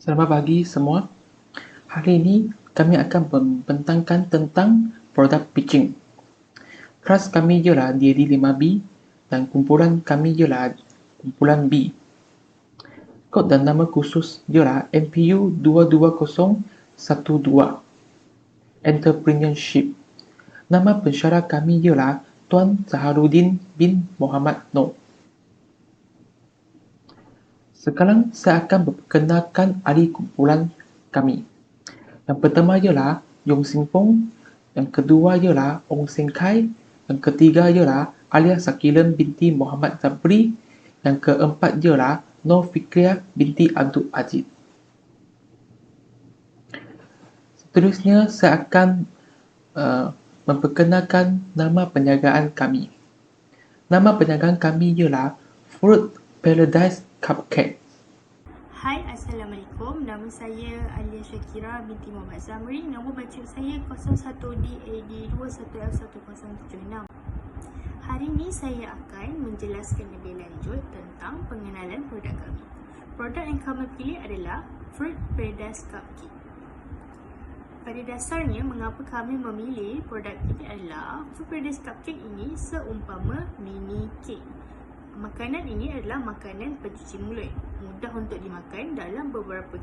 Selamat pagi semua. Hari ini kami akan membentangkan tentang product pitching. Kelas kami ialah DAD 5B dan kumpulan kami ialah kumpulan B. Kod dan nama khusus ialah MPU 22012 Entrepreneurship. Nama pensyarah kami ialah Tuan Zaharuddin bin Muhammad Noor. Sekarang saya akan memperkenalkan ahli kumpulan kami. Yang pertama ialah Yong Sin Pong, yang kedua ialah Ong Seng Kai, yang ketiga ialah Alia Sakilan binti Muhammad Zabri, yang keempat ialah Nur Fikriah binti Abdul Aziz. Seterusnya saya akan memperkenalkan nama perniagaan kami. Nama perniagaan kami ialah Fruit Paradise Cupcake. Hai, Assalamualaikum. Nama saya Alia Syakira binti Muhammad Zamri. Nombor bancik saya 01DAD21F1076. Hari ini saya akan menjelaskan lebih lanjut tentang pengenalan produk kami. Produk yang kami pilih adalah Fruit Paradise Cupcake. Pada dasarnya, mengapa kami memilih produk ini adalah Fruit Paradise Cupcake ini seumpama mini cake. Makanan ini adalah makanan pencuci mulut, mudah untuk dimakan dalam beberapa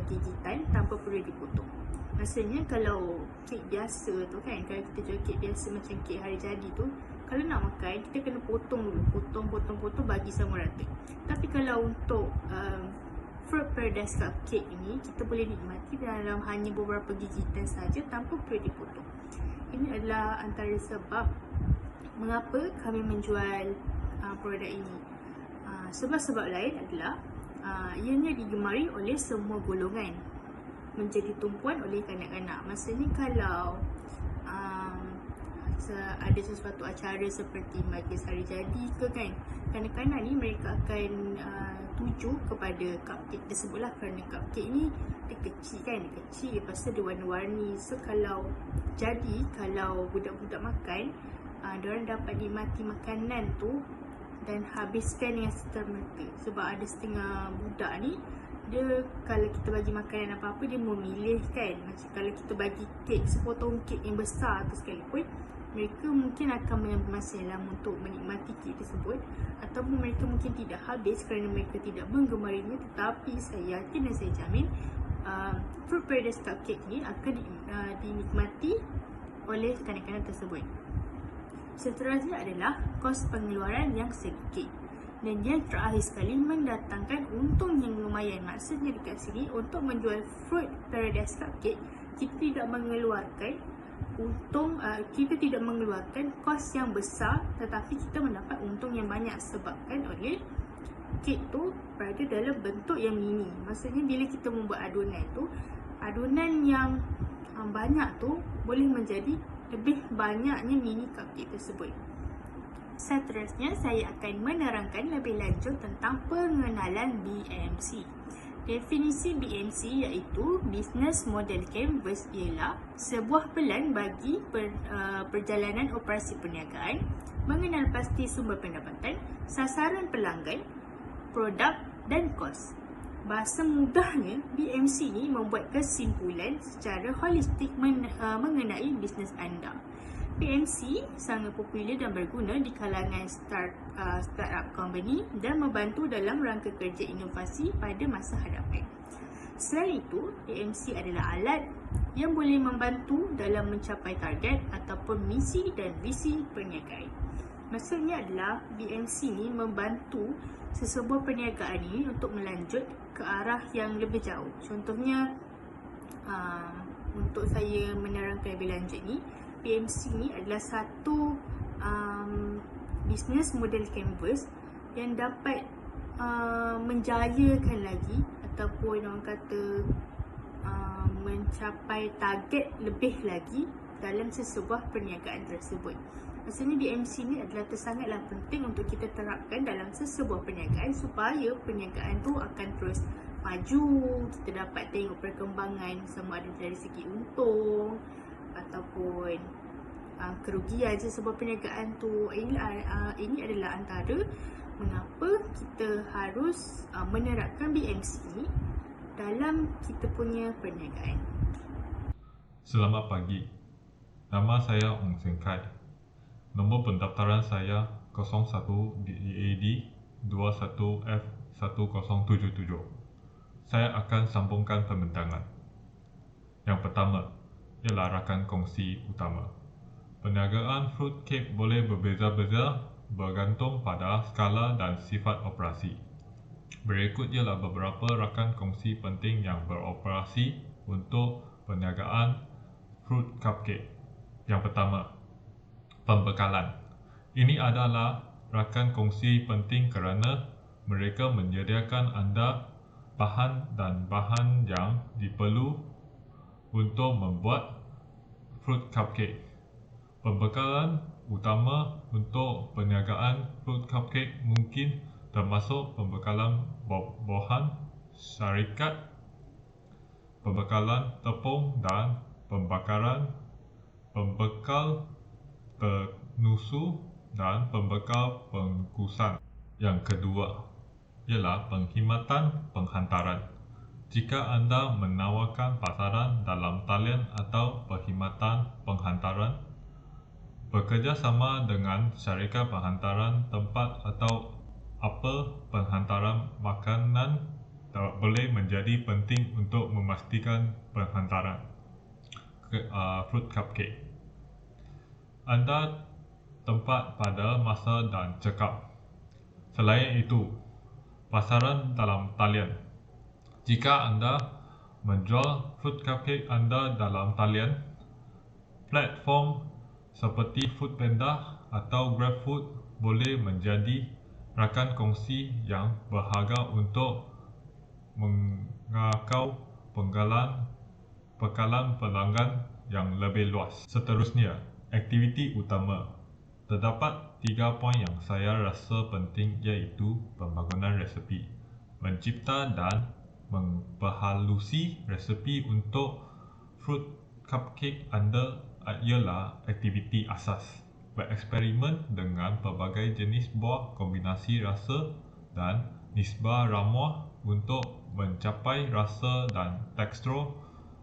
gigitan tanpa perlu dipotong. Maksudnya kalau kek biasa tu kan, kalau kita jual kek biasa macam kek hari jadi tu, kalau nak makan kita kena potong dulu, potong bagi sama rata. Tapi kalau untuk Fruit Paradise Cupcake ini, kita boleh nikmati dalam hanya beberapa gigitan saja tanpa perlu dipotong. Ini adalah antara sebab mengapa kami menjual produk ini. Sebab-sebab lain adalah ianya digemari oleh semua golongan, menjadi tumpuan oleh kanak-kanak. Maksudnya kalau ada sesuatu acara seperti majlis hari jadi ke kan, kanak-kanak ni mereka akan tuju kepada cupcake tersebut lah, kerana cupcake ni dia kecil kan, dia kecil, lepas tu dia warna-warni. So kalau budak-budak makan, diorang dapat nikmati makanan tu dan habiskan dengan serta-merta. Sebab ada setengah budak ni, dia kalau kita bagi makanan apa-apa, dia memilih kan. Macam kalau kita bagi kek, sepotong kek yang besar tu sekalipun, mereka mungkin akan mengambil masa yang lama untuk menikmati kek tersebut, ataupun mereka mungkin tidak habis kerana mereka tidak menggemarinya. Tetapi saya yakin dan saya jamin Fruit Paradise Cupcake ni akan dinikmati oleh kanak-kanak tersebut. Seterusnya adalah kos pengeluaran yang sedikit. Dan yang terakhir sekali, mendatangkan untung yang lumayan. Maksudnya dekat sini, untuk menjual Fruit Paradise Cupcake, kita tidak mengeluarkan kita tidak mengeluarkan kos yang besar, tetapi kita mendapat untung yang banyak sebabkan oleh kek tu berada dalam bentuk yang mini. Maksudnya bila kita membuat adunan yang banyak tu boleh menjadi lebih banyaknya mini cupcake tersebut. Seterusnya, saya akan menerangkan lebih lanjut tentang pengenalan BMC. Definisi BMC iaitu Business Model Canvas ialah sebuah pelan bagi perjalanan operasi perniagaan, mengenal pasti sumber pendapatan, sasaran pelanggan, produk dan kos. Bahasa mudahnya, BMC ni membuat kesimpulan secara holistik mengenai bisnes anda. BMC sangat popular dan berguna di kalangan startup company dan membantu dalam rangka kerja inovasi pada masa hadapan. Selain itu, BMC adalah alat yang boleh membantu dalam mencapai target ataupun misi dan visi perniagaan. Maksudnya adalah BMC ni membantu sesebuah perniagaan ini untuk melanjut ke arah yang lebih jauh. Contohnya, untuk saya menerangkan lebih lanjut ni, BMC ni adalah satu business model canvas yang dapat menjayakan lagi ataupun orang kata mencapai target lebih lagi dalam sesebuah perniagaan tersebut. Maksudnya BMC ni adalah sangatlah penting untuk kita terapkan dalam sesebuah perniagaan supaya perniagaan tu akan terus maju. Kita dapat tengok perkembangan sama ada dari segi untung ataupun kerugian sesebuah perniagaan tu. Ini adalah antara mengapa kita harus menerapkan BMC dalam kita punya perniagaan. Selamat pagi. Nama saya Ong Seng Kai. Nombor pendaftaran saya 01 DAD 21F1077. Saya akan sambungkan pembintangan. Yang pertama ialah rakan kongsi utama. Perniagaan fruit cake boleh berbeza-beza bergantung pada skala dan sifat operasi. Berikut ialah beberapa rakan kongsi penting yang beroperasi untuk perniagaan fruit cupcake. Yang pertama, pembekalan. Ini adalah rakan kongsi penting kerana mereka menyediakan anda bahan dan bahan yang diperlu untuk membuat fruit cupcake. Pembekalan utama untuk perniagaan fruit cupcake mungkin termasuk pembekalan buah-buahan, syarikat, pembekalan tepung dan pembakaran, pembekal penusu dan pembekal bungkusan. Yang kedua ialah penghematan penghantaran. Jika anda menawarkan pasaran dalam talian atau perkhidmatan penghantaran, bekerjasama dengan syarikat penghantaran tempat atau apa penghantaran makanan boleh menjadi penting untuk memastikan penghantaran fruit cupcake anda tempat pada masa dan cekap. Selain itu, pasaran dalam talian. Jika anda menjual fruit cupcake anda dalam talian, platform seperti Foodpanda atau GrabFood boleh menjadi rakan kongsi yang berharga untuk mengakau bekalan pelanggan yang lebih luas. Seterusnya, aktiviti utama. Terdapat 3 poin yang saya rasa penting iaitu pembangunan resepi, mencipta dan memperhalusi resepi untuk fruit cupcake anda ialah aktiviti asas. Bereksperimen dengan pelbagai jenis buah, kombinasi rasa dan nisbah ramuan untuk mencapai rasa dan tekstur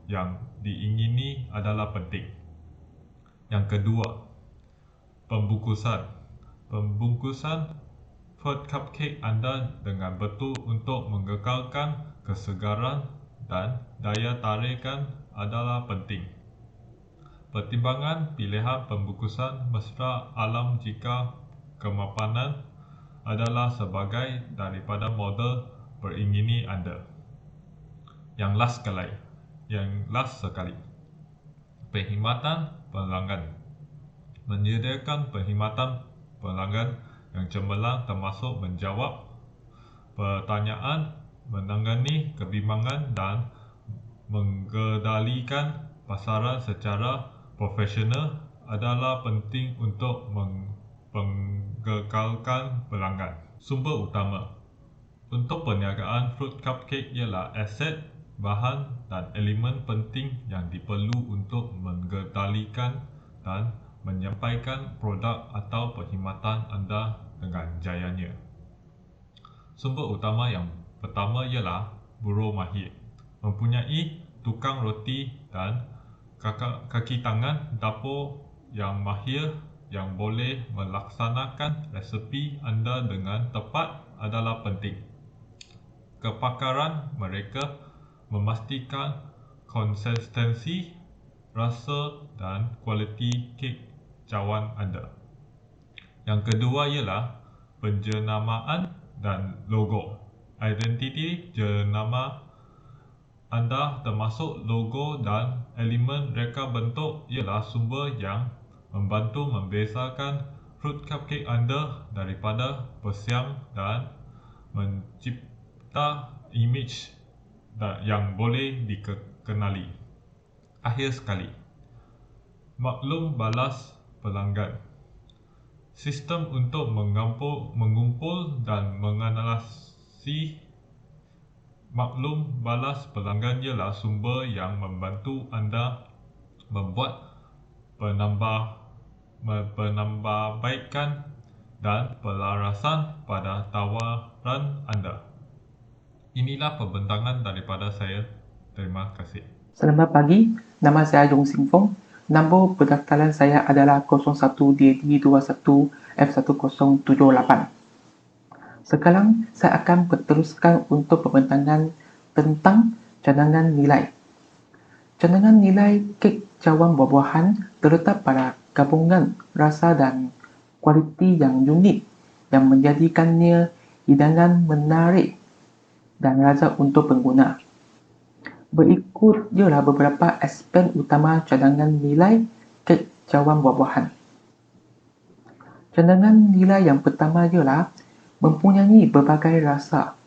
yang diingini adalah penting. Yang kedua, pembungkusan. Pembungkusan fruit cupcake anda dengan betul untuk mengekalkan kesegaran dan daya tarikan adalah penting. Pertimbangan pilihan pembungkusan mesra alam jika kemapanan adalah sebagai daripada model beringini anda. Yang last sekali, perkhidmatan pelanggan. Menyediakan perkhidmatan pelanggan yang cemerlang termasuk menjawab pertanyaan, menangani kebimbangan dan mengendalikan pasaran secara profesional adalah penting untuk menggekalkan pelanggan. Sumber utama untuk perniagaan fruit cupcake ialah aset, bahan dan elemen penting yang diperlu untuk mengendalikan dan menyampaikan produk atau perkhidmatan anda dengan jayanya. Sumber utama yang pertama ialah buruh mahir, mempunyai tukang roti dan kaki tangan dapur yang mahir yang boleh melaksanakan resepi anda dengan tepat adalah penting. Kepakaran mereka memastikan konsistensi rasa dan kualiti kek cawan anda. Yang kedua ialah penjenamaan dan logo. Identiti jenama anda termasuk logo dan elemen reka bentuk ialah sumber yang membantu membezakan fruit cupcake anda daripada pesaing dan mencipta imej yang boleh dikenali. Akhir sekali, maklum balas pelanggan. Sistem untuk mengumpul dan menganalisis maklum balas pelanggan ialah sumber yang membantu anda membuat penambahbaikan dan pelarasan pada tawaran anda. Inilah pembentangan daripada saya. Terima kasih. Selamat pagi, nama saya Yong Sing Fong. Nombor pendaftaran saya adalah 01DD21F1078. Sekarang saya akan berteruskan untuk pembentangan tentang cadangan nilai. Cadangan nilai kek cawan buah-buahan terletak pada gabungan rasa dan kualiti yang unik yang menjadikannya hidangan menarik dan lazat untuk pengguna. Berikut ialah beberapa aspek utama cadangan nilai kek cawan buah-buahan. Cadangan nilai yang pertama ialah mempunyai berbagai rasa.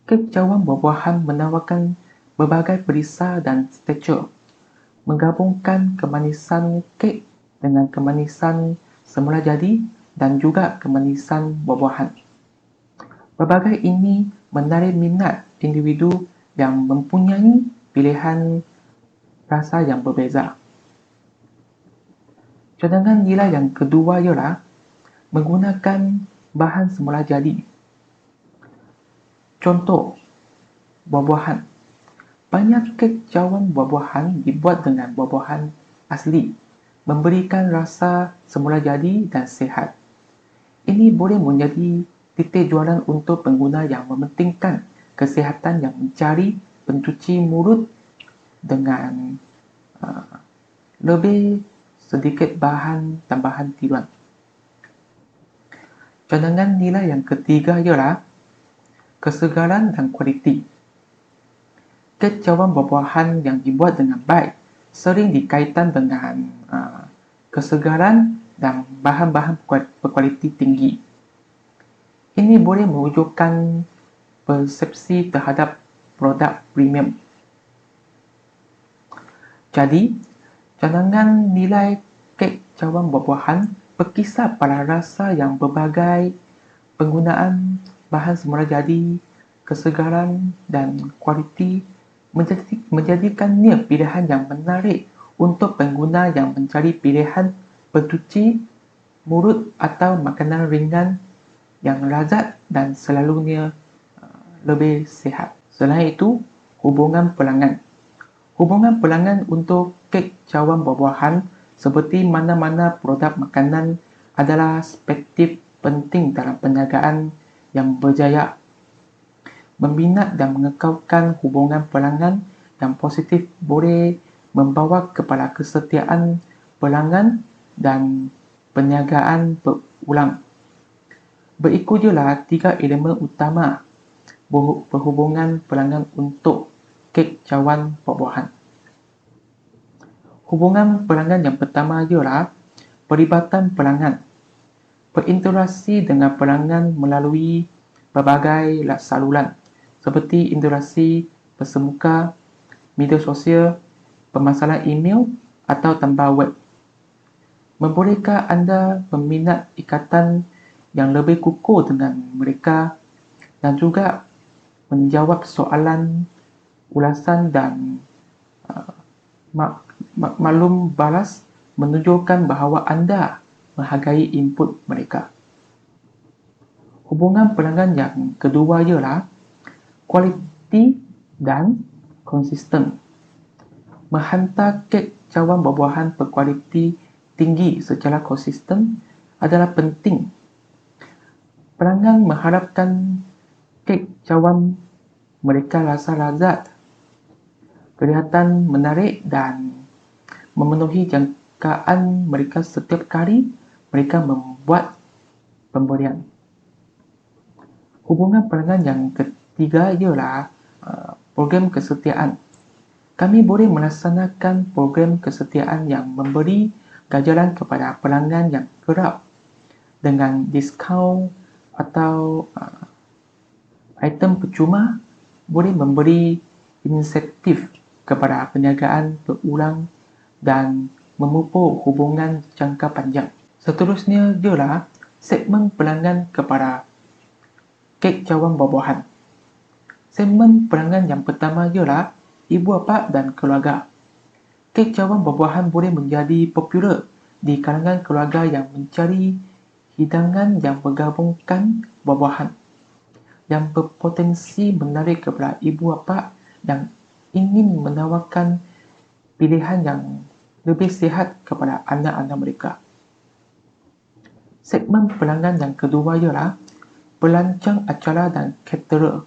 Kek cawan buah-buahan menawarkan berbagai perisa dan tekstur, menggabungkan kemanisan kek dengan kemanisan semula jadi dan juga kemanisan buah-buahan. Berbagai ini menarik minat individu yang mempunyai pilihan rasa yang berbeza. Cadangan nilai yang kedua ialah menggunakan bahan semula jadi. Contoh, buah-buahan. Banyak kek cawan buah-buahan dibuat dengan buah-buahan asli, memberikan rasa semula jadi dan sihat. Ini boleh menjadi titik jualan untuk pengguna yang mementingkan kesihatan yang mencari pencuci mulut dengan lebih sedikit bahan tambahan tiruan. Cadangan nilai yang ketiga ialah kesegaran dan kualiti. Kek cawan buah-buahan yang dibuat dengan baik sering dikaitkan dengan kesegaran dan bahan-bahan berkualiti tinggi. Ini boleh mewujudkan persepsi terhadap produk premium. Jadi, cadangan nilai kek cawan buah-buahan berkisar pada rasa yang berbagai, penggunaan bahan semula jadi, kesegaran dan kualiti menjadikannya pilihan yang menarik untuk pengguna yang mencari pilihan pencuci mulut atau makanan ringan yang lazat dan selalunya lebih sihat. Selain itu, hubungan pelanggan. Hubungan pelanggan untuk kek cawan buah-buahan seperti mana-mana produk makanan adalah aspek penting dalam perniagaan yang berjaya. Meminat dan mengekalkan hubungan pelanggan yang positif boleh membawa kepada kesetiaan pelanggan dan perniagaan berulang. Berikut ialah 3 elemen utama berhubungan pelanggan untuk kek cawan buah-buahan. Hubungan pelanggan yang pertama ialah perlibatan pelanggan. Berinteraksi dengan pelanggan melalui berbagai saluran seperti interaksi bersemuka, media sosial, pemasaran email atau tambah web. Membolehkah anda meminat ikatan yang lebih kukuh dengan mereka dan juga menjawab soalan, ulasan dan maklum balas menunjukkan bahawa anda menghargai input mereka. Hubungan pelanggan yang kedua ialah kualiti dan konsisten. Menghantar kek cawan buah-buahan berkualiti tinggi secara konsisten adalah penting. Pelanggan mengharapkan kek cawan mereka rasa lazat, kelihatan menarik dan memenuhi jangkaan mereka setiap kali mereka membuat pembelian. Hubungan pelanggan yang ketiga ialah program kesetiaan. Kami boleh melaksanakan program kesetiaan yang memberi ganjaran kepada pelanggan yang kerap dengan diskaun atau item percuma, boleh memberi insentif kepada perniagaan berulang dan memupuk hubungan jangka panjang. Seterusnya ialah segmen pelanggan kepada kek cawan buah-buahan. Segmen pelanggan yang pertama ialah ibu bapa dan keluarga. Kek cawan buah-buahan boleh menjadi popular di kalangan keluarga yang mencari hidangan yang menggabungkan buah-buahan. yang berpotensi menarik kepada ibu bapa yang ingin menawarkan pilihan yang lebih sihat kepada anak-anak mereka. Segmen pelanggan yang kedua ialah perancang acara dan caterer.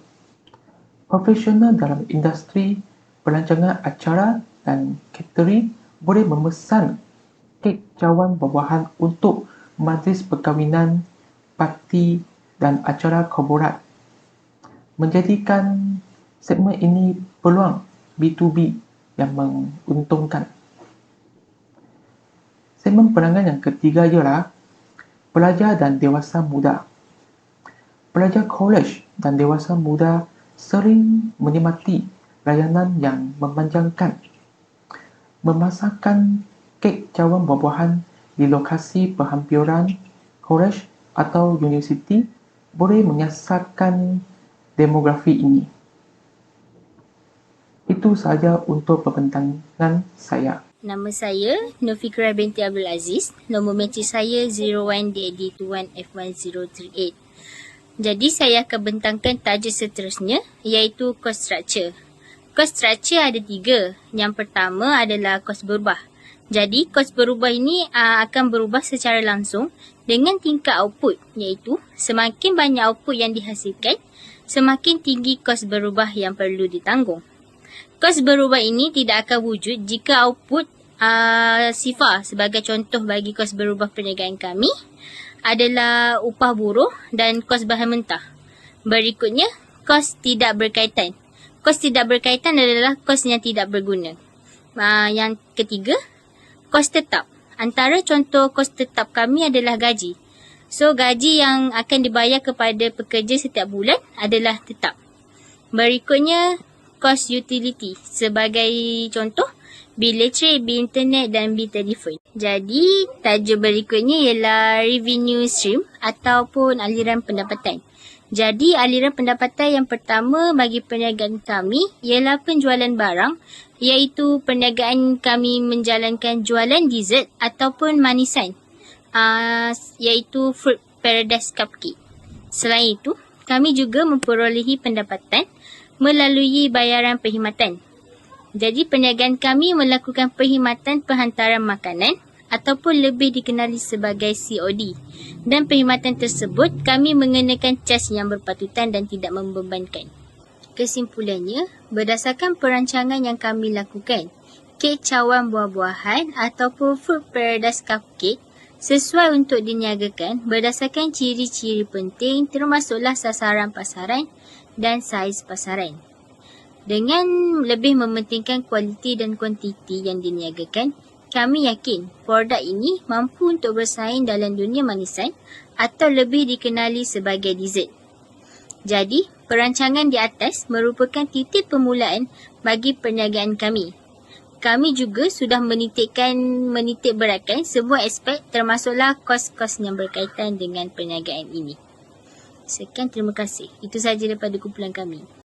Profesional dalam industri perancangan acara dan catering boleh memesan kek cawan buah-buahan untuk majlis perkahwinan, parti dan acara korporat, menjadikan segmen ini peluang B2B yang menguntungkan. Segmen pelanggan yang ketiga ialah pelajar dan dewasa muda. Pelajar kolej dan dewasa muda sering menikmati layanan yang memanjangkan. Memasakkan kek cawan buah-buahan di lokasi perhampiran kolej atau universiti boleh menyasarkan demografi ini. Itu sahaja untuk pembentangan saya. Nama saya Nofikra binti Abdul Aziz. Nombor matrik saya 01DD21F1038. Jadi saya akan bentangkan tajuk seterusnya iaitu cost structure. Cost structure ada 3. Yang pertama adalah kos berubah. Jadi kos berubah ini akan berubah secara langsung dengan tingkat output, iaitu semakin banyak output yang dihasilkan, semakin tinggi kos berubah yang perlu ditanggung. Kos berubah ini tidak akan wujud jika output SIFA sebagai contoh bagi kos berubah perniagaan kami adalah upah buruh dan kos bahan mentah. Berikutnya, kos tidak berkaitan. Kos tidak berkaitan adalah kos yang tidak berguna. Yang ketiga, kos tetap. Antara contoh kos tetap kami adalah gaji. So, gaji yang akan dibayar kepada pekerja setiap bulan adalah tetap. Berikutnya, kos utility. Sebagai contoh, bil listrik, bil internet dan bil telefon. Jadi, tajuk berikutnya ialah revenue stream ataupun aliran pendapatan. Jadi, aliran pendapatan yang pertama bagi perniagaan kami ialah penjualan barang, iaitu perniagaan kami menjalankan jualan dessert ataupun manisan, iaitu Fruit Paradise Cupcake. Selain itu, kami juga memperolehi pendapatan melalui bayaran perkhidmatan. Jadi perniagaan kami melakukan perkhidmatan penghantaran makanan ataupun lebih dikenali sebagai COD. Dan perkhidmatan tersebut kami mengenakan cas yang berpatutan dan tidak membebankan. Kesimpulannya, berdasarkan perancangan yang kami lakukan, kek cawan buah-buahan ataupun Fruit Paradise Cupcake sesuai untuk diniagakan berdasarkan ciri-ciri penting termasuklah sasaran pasaran dan saiz pasaran. Dengan lebih mementingkan kualiti dan kuantiti yang diniagakan, kami yakin produk ini mampu untuk bersaing dalam dunia manisan atau lebih dikenali sebagai dessert. Jadi, perancangan di atas merupakan titik permulaan bagi perniagaan kami. Kami juga sudah menitik beratkan semua aspek termasuklah kos-kos yang berkaitan dengan perniagaan ini. Sekian, terima kasih. Itu sahaja daripada kumpulan kami.